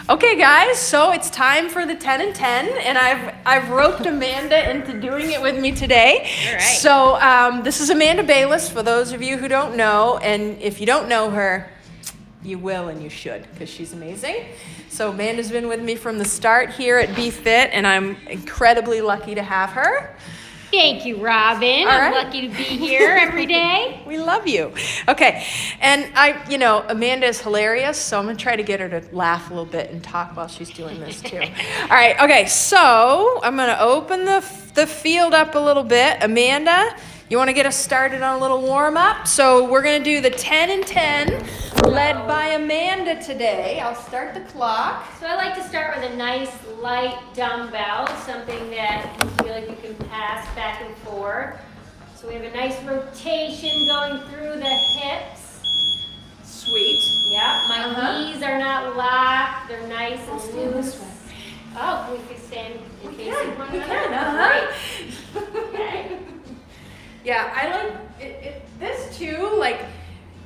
Okay, guys, so it's time for the 10 and 10, and I've roped Amanda into doing it with me today. All right. So this is Amanda Bayless, for those of you who don't know, and if you don't know her, you will and you should, because she's amazing. So Amanda's been with me from the start here at beFIT, and I'm incredibly lucky to have her. Thank you, Robin. All I'm right. lucky to be here every day. We love you. Okay, and Amanda is hilarious, so I'm gonna try to get her to laugh a little bit and talk while she's doing this too. All right, okay, so I'm gonna open the field up a little bit. Amanda, you wanna get us started on a little warm up? So we're gonna do the 10 and 10, led by Amanda today. I'll start the clock. So I like to start with a nice light dumbbell, something that you feel like you can pass back and forth. So we have a nice rotation going through the hips. Sweet. Yeah, my knees are not locked. They're nice and stand loose. this way. Oh, we can stand facing one We another. can, Great. Okay. Yeah, I like this too, like,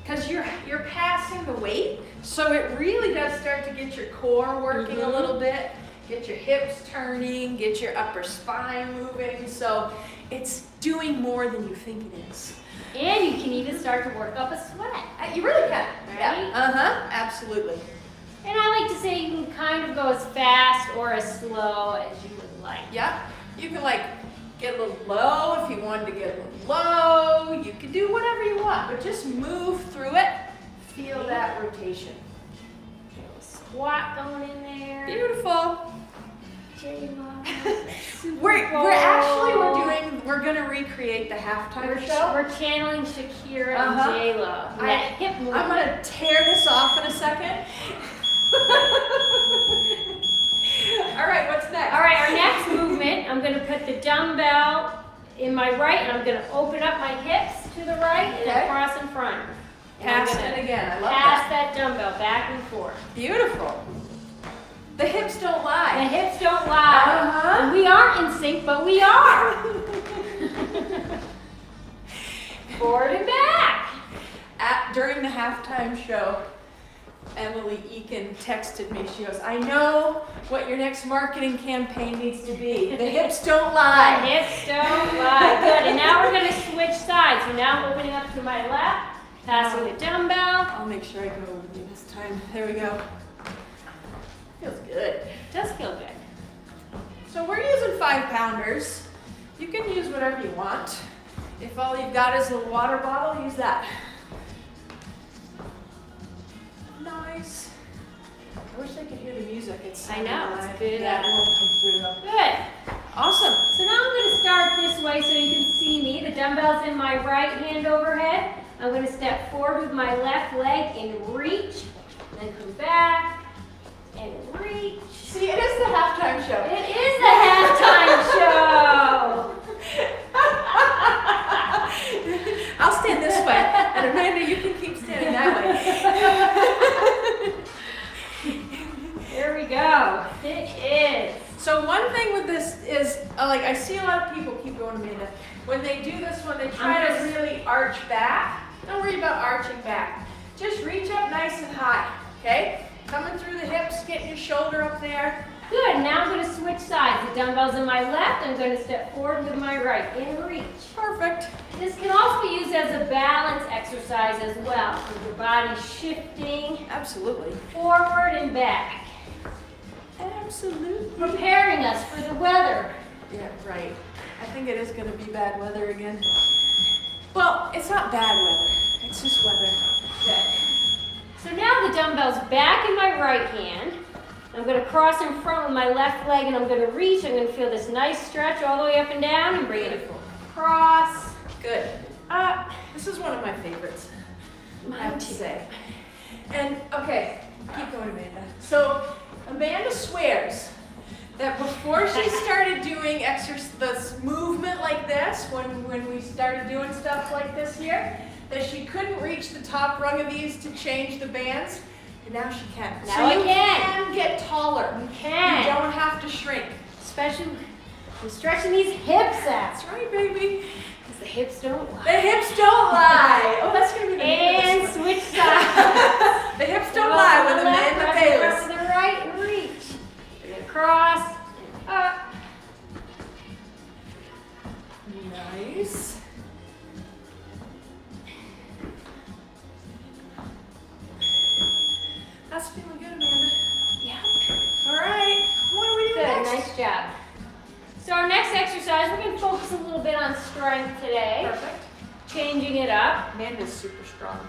because you're passing the weight, so it really does start to get your core working a little bit, get your hips turning, get your upper spine moving, so it's doing more than you think it is. And you can even start to work up a sweat. You really can. Right? Yeah. Absolutely. And I like to say you can kind of go as fast or as slow as you would like. Yeah, you can like get a little low if you wanted to get a little low. You can do whatever you want, but just move through it. Feel that rotation. Squat going in there. Beautiful. J-Lo. We're gonna recreate the halftime show. We're channeling Shakira and J-Lo. That hip movement. I'm gonna tear this off in a second. All right, what's next? All right, our next movement, I'm gonna put the dumbbell in my right, and I'm gonna open up my hips to the right and across in front. Pass it again. I love pass that dumbbell back and forth. Beautiful. The hips don't The lie. hips don't lie. And we aren't in sync, but we are. Forward and back. During the halftime show, Emily Eakin texted me. She goes, "I know what your next marketing campaign needs to be. The hips don't The lie." hips don't lie. Good. And now we're going to switch sides. So now I'm opening up to my left, passing the dumbbell. I'll make sure I go over you this time. There we go. Feels good. It does feel good. So we're using 5-pounders. You can use whatever you want. If all you've got is a water bottle, use that. Nice. I wish I could hear the music. I know, it's good. Yeah, it won't come through though. Good. Awesome. So now I'm going to start this way so you can see me. The dumbbell's in my right hand overhead. I'm going to step forward with my left leg and reach. And then come back and reach. See, it is the halftime show. It is the halftime show. I'll stand this way, and Amanda, you can keep standing that way. There we go. It is. So one thing with this is, like, I see a lot of people keep going, Amanda. When they do this one, they try to really arch back. Don't worry about arching back. Just reach up nice and high, okay? Coming through the hips, getting your shoulder up there. Good. Now I'm going to switch sides. The dumbbell's in my left. I'm going to step forward with my right and reach. Perfect. This can also be used as a balance exercise as well. So your body shifting Absolutely. forward and back. Absolutely. Preparing us for the weather. Yeah, right. I think it is going to be bad weather again. Well, it's not bad weather. It's just weather. Good. So now the dumbbell's back in my right hand. I'm going to cross in front with my left leg and I'm going to reach. I'm going to feel this nice stretch all the way up and down and bring it across. Good. Up. This is one of my favorites, I Mine have to too. say. And, okay, keep going, Amanda. So, Amanda swears that before she started doing this movement like this, when we started doing stuff like this here, that she couldn't reach the top rung of these to change the bands, and now she can. Now so I you can. get taller. You can. You don't have to shrink. Especially I'm stretching these hips out. That's right, baby. Because the hips don't lie. The hips don't lie. Oh, that's going to be the name of And this one. switch sides. The hips don't lie with Left, Amanda press Bayless. to the right and reach. job. So our next exercise, we're going to focus a little bit on strength today. Perfect. Changing it up. Amanda's super strong.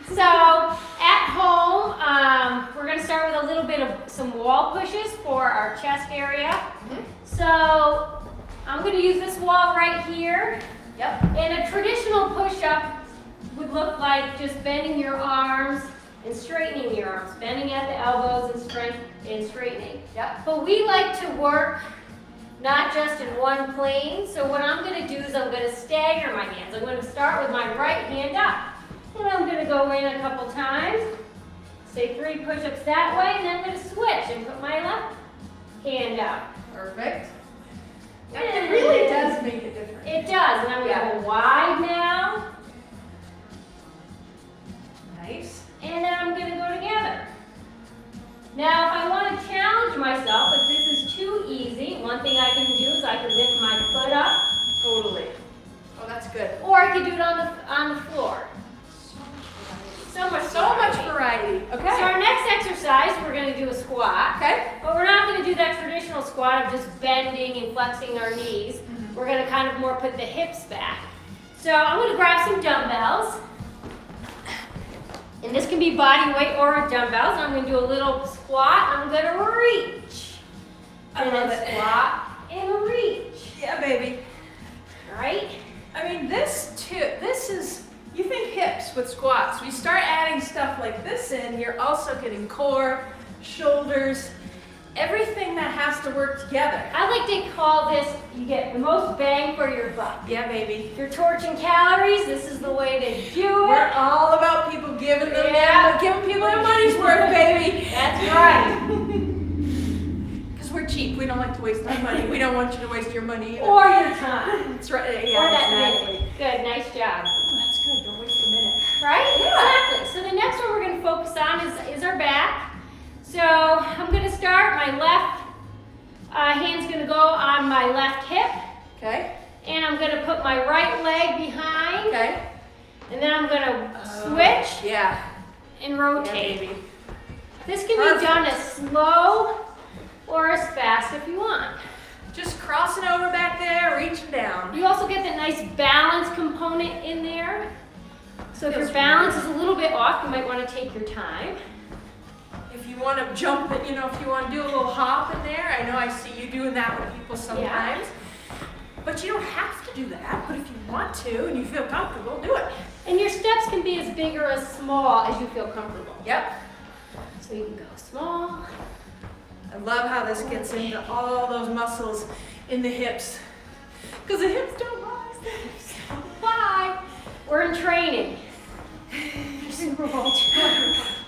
So at home, we're going to start with a little bit of some wall pushes for our chest area. So I'm going to use this wall right here. Yep. And a traditional push-up would look like just bending your arms and straightening your arms, bending at the elbows and straightening. Yep. But we like to work not just in one plane. So what I'm going to do is I'm going to stagger my hands. I'm going to start with my right hand up. And I'm going to go in a couple times, say 3 push-ups that way, and then I'm going to switch and put my left hand up. Perfect. It really does make a difference. It does, and I'm going to go wide now. Nice. And then I'm going to go together. Now, if I want to challenge myself, if this is too easy, one thing I can do is I can lift my foot up. Totally. Oh, that's good. Or I can do it on the floor. So much variety. Okay. So our next exercise, we're going to do a squat. Okay. But we're not going to do that traditional squat of just bending and flexing our knees. We're going to kind of more put the hips back. So I'm going to grab some dumbbells. And this can be body weight or dumbbells. I'm going to do a little squat. I'm going to reach. I love it. Squat and reach. Yeah, baby. All right? I mean, this is, you think hips with squats. We start adding stuff like this in, you're also getting core, shoulders, everything that has to work together. I like to call this, you get the most bang for your buck. Yeah, baby. If you're torching calories, this is the way to do it. We're all about people giving them giving people their money's worth, baby. That's right. Because we're cheap. We don't like to waste our money. We don't want you to waste your money. Or your time. That's right. Or Yeah, that exactly. minute. Good, nice job. Oh, that's good. Don't waste a minute. Right? Yeah. Exactly. So the next one we're going to focus on is our back. So I'm going to start, my left hand's going to go on my left hip. Okay. And I'm going to put my right leg behind. Okay. And then I'm going to switch Yeah. and Yeah, rotate. baby. This can be done as slow or as fast if you want. Just crossing over back there, reaching down. You also get the nice balance component in there. So if Feels your balance is a little bit off, you might want to take your time. If you want to jump it, if you want to do a little hop in there, I know I see you doing that with people sometimes. But you don't have to do that. But if you want to and you feel comfortable, do it. And your steps can be as big or as small as you feel comfortable. Yep. So you can go small. I love how this gets into all those muscles in the hips. Because the hips don't lie. The hips don't lie. We're in training. Super Bowl.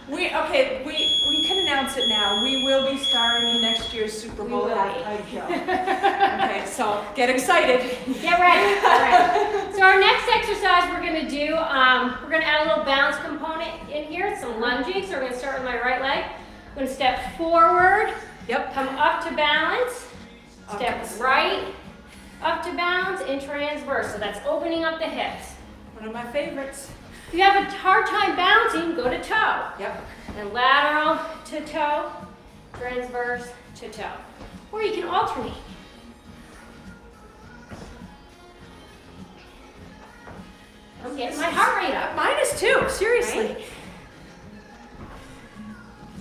We can announce it now. We will be starring in next year's Super Bowl halftime show. Okay, so get excited. Get ready. All right. So our next exercise we're going to do, we're going to add a little balance component in here, some lunging. So we're going to start with my right leg. I'm going to step forward. Yep. Come up to balance. Up Step to the right, up to balance, and transverse. So that's opening up the hips. One of my favorites. If you have a hard time balancing, go to toe. Yep. And lateral to toe, transverse to toe. Or you can alternate. I'm getting my heart rate up. Mine is too, seriously. Right?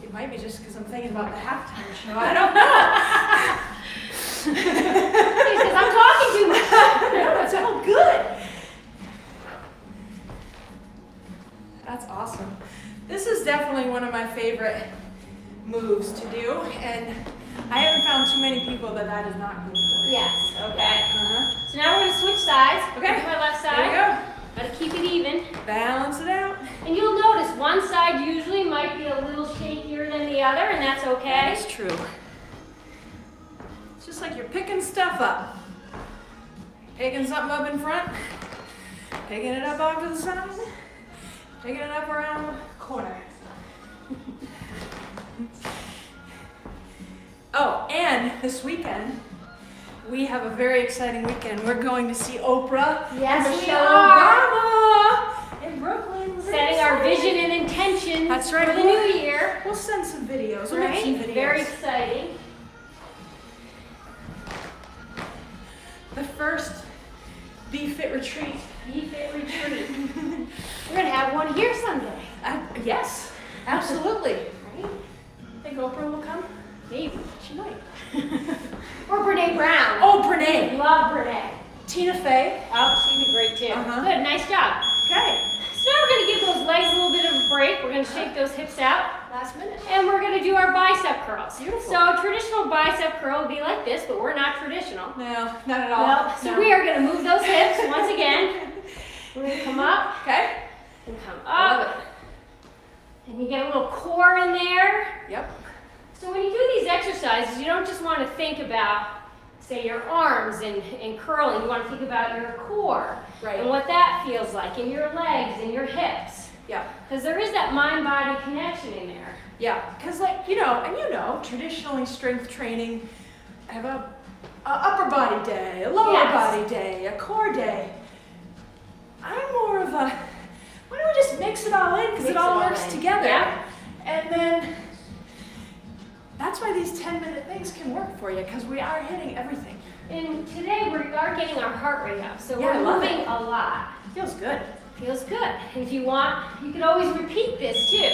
It might be just because I'm thinking about the halftime show. I don't know. Because I'm talking too much. No, it's all good. That's awesome. This is definitely one of my favorite moves to do, and I haven't found too many people that is not good for. Yes, okay. Uh-huh. So now we're going to switch sides. Okay. To my left side. There you go. Got to keep it even. Balance it out. And you'll notice one side usually might be a little shakier than the other, and that's okay. That's true. It's just like you're picking stuff up. Picking something up in front, picking it up off to the side, picking it up around the corner. Oh, and this weekend, we have a very exciting weekend. We're going to see Oprah Yes, and we Michelle are. Obama in Brooklyn. We're Setting our excited. vision and intentions That's right. for the new year. We'll send some videos. We'll Right? make some videos. Very exciting. first beFIT retreat. beFIT retreat. We're gonna have one here someday. Yes, absolutely. Right? Think Oprah will come? Maybe. She might. Or Brene Brown. Oh, Brene. Love Brene. Tina Fey. Oh, she'd be great too. Good, nice job. Okay. So now we're gonna give those legs a little bit of a break. We're gonna shake those hips out. Last minute. And we're gonna do our bicep curls. Beautiful. So a traditional bicep curl would be like this, but we're not traditional. No, not at all. No. So we are gonna move those hips once again. We're gonna come up Okay. and come I love up. And you get a little core in there. Yep. So when you do these exercises, you don't just want to think about, say, your arms and curling. You want to think about your core Right. and what that feels like, and your legs and your hips. Yeah. Because there is that mind-body connection in there. Yeah. Because traditionally strength training, I have a upper body day, a lower Yes. body day, a core day. I'm more of a, why don't we just mix it all in because it all works together. Yeah. And then that's why these 10-minute things can work for you because we are hitting everything. And today we are getting our heart rate up, so Yeah, I we're love moving it. a lot. Feels good. Feels good. And if you want, you can always repeat this too.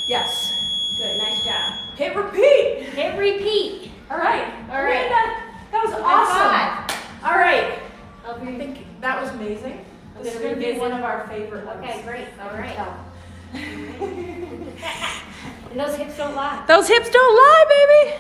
Yes. Good, nice job. Hit repeat. Hit repeat. All right. All right. Amanda, that was awesome. All right. I think that was amazing. I'm This is gonna going to be revisit. one of our favorite ones. Okay, great. All right. Tell. And those hips don't lie. Those hips don't lie, baby.